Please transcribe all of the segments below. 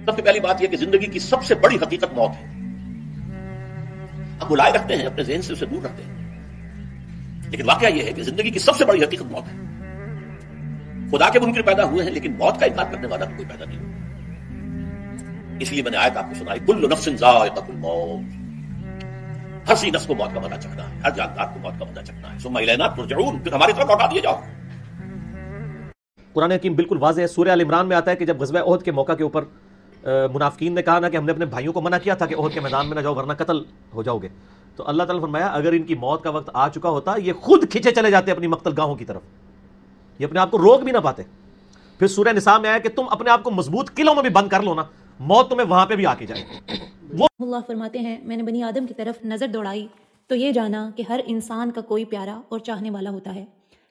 سب سے پہلی بات یہ کہ زندگی کی سب سے بڑی حقیقت موت ہے. ہم بلائے رکھتے ہیں، اپنے ذہن سے اسے دور رکھتے ہیں، لیکن واقعہ یہ ہے کہ زندگی کی سب سے بڑی حقیقت موت ہے. خدا کے منکر پیدا ہوئے ہیں لیکن موت کا انکار کرنے والا کوئی پیدا نہیں ہوا. اس لیے میں نے آیت آپ کو سنائی، کل نفس ذائقۃ الموت، ہر سی نفس کو موت کا مزہ چکھنا ہے، ہر جاندار کو موت کا مزہ چکھنا ہے. ثم الینا ترجعون، پھر ہماری طرف لوٹا دیے جاؤ. قرآن حکیم بالکل واضح ہے. سورہ ال عمران میں آتا ہے کہ جب غزوہ احد کے موقع کے اوپر منافقین نے کہا نا کہ ہم نے اپنے بھائیوں کو منع کیا تھا کہ احد کے میدان میں نہ جاؤ ورنہ قتل ہو جاؤ گے، تو اللہ تعالیٰ نے فرمایا اگر ان کی موت کا وقت آ چکا ہوتا یہ خود کھینچے چلے جاتے اپنی مقتل گاہوں کی طرف، یہ اپنے آپ کو روک بھی نہ پاتے. پھر سورہ نساء میں آیا کہ تم اپنے آپ کو مضبوط قلعوں میں بھی بند کر لو نا، موت تمہیں وہاں پہ بھی آ کے جائے. وہ اللہ فرماتے ہیں میں نے بنی آدم کی طرف نظر دوڑائی تو یہ جانا کہ ہر انسان کا کوئی پیارا اور چاہنے والا ہوتا ہے،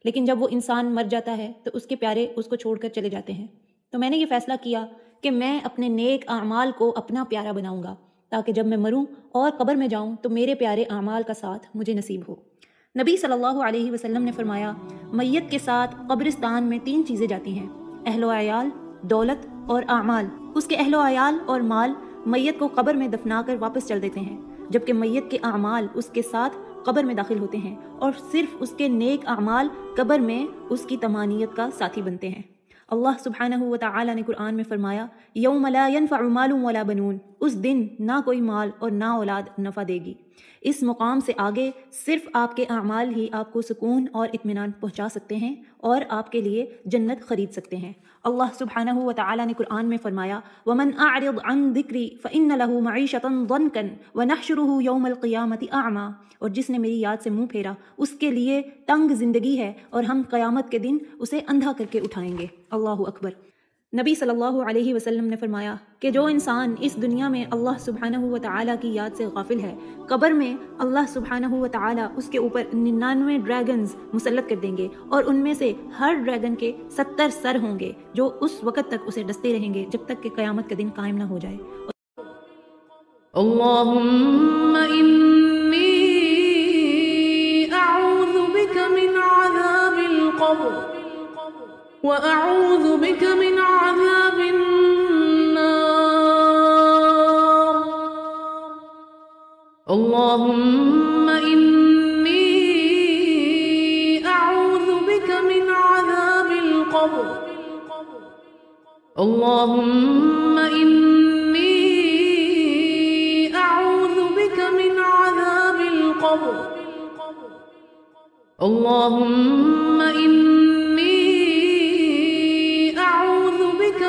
لیکن جب وہ انسان مر جاتا ہے تو اس کے پیارے اس کو چھوڑ کر چلے جاتے ہیں. تو میں نے یہ فیصلہ کیا کہ میں اپنے نیک اعمال کو اپنا پیارا بناؤں گا تاکہ جب میں مروں اور قبر میں جاؤں تو میرے پیارے اعمال کا ساتھ مجھے نصیب ہو. نبی صلی اللہ علیہ وسلم نے فرمایا میت کے ساتھ قبرستان میں 3 چیزیں جاتی ہیں، اہل و عیال، دولت اور اعمال. اس کے اہل و عیال اور مال میت کو قبر میں دفنا کر واپس چل دیتے ہیں، جبکہ میت کے اعمال اس کے ساتھ قبر میں داخل ہوتے ہیں اور صرف اس کے نیک اعمال قبر میں اس کی تمانیت کا ساتھی بنتے ہیں. اللہ سبحانہ و تعالی نے قرآن میں فرمایا یوم لا ينفع مال ولا بنون، اس دن نہ کوئی مال اور نہ اولاد نفع دے گی. اس مقام سے آگے صرف آپ کے اعمال ہی آپ کو سکون اور اطمینان پہنچا سکتے ہیں اور آپ کے لیے جنت خرید سکتے ہیں. اللہ سبحانہ و تعالی نے قرآن میں فرمایا وَمَنْ أَعْرِضْ عَنْ ذِكْرِي فَإِنَّ لَهُ مَعِيشَةً ضَنْكًا وَنَحْشُرُهُ يَوْمَ الْقِيَامَةِ أَعْمَى، اور جس نے میری یاد سے منہ پھیرا اس کے لیے تنگ زندگی ہے اور ہم قیامت کے دن اسے اندھا کر کے اٹھائیں گے. اللہ اکبر. نبی صلی اللہ علیہ وسلم نے فرمایا کہ جو انسان اس دنیا میں اللہ سبحانہ و تعالیٰ کی یاد سے غافل ہے، قبر میں اللہ سبحانہ و تعالیٰ اس کے اوپر 99 ڈریگنز مسلط کر دیں گے اور ان میں سے ہر ڈریگن کے 70 سر ہوں گے جو اس وقت تک اسے ڈستے رہیں گے جب تک کہ قیامت کا دن قائم نہ ہو جائے. اللہم انی اعوذ بک من عذاب القبر وأعوذ بك من عذاب النار. اللهم إني أعوذ بك من عذاب القبر. اللهم إني أعوذ بك من عذاب القبر. اللهم إني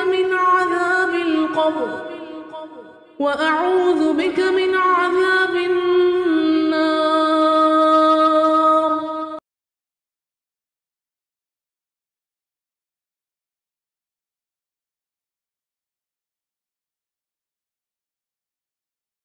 من عذاب القبر وأعوذ بك من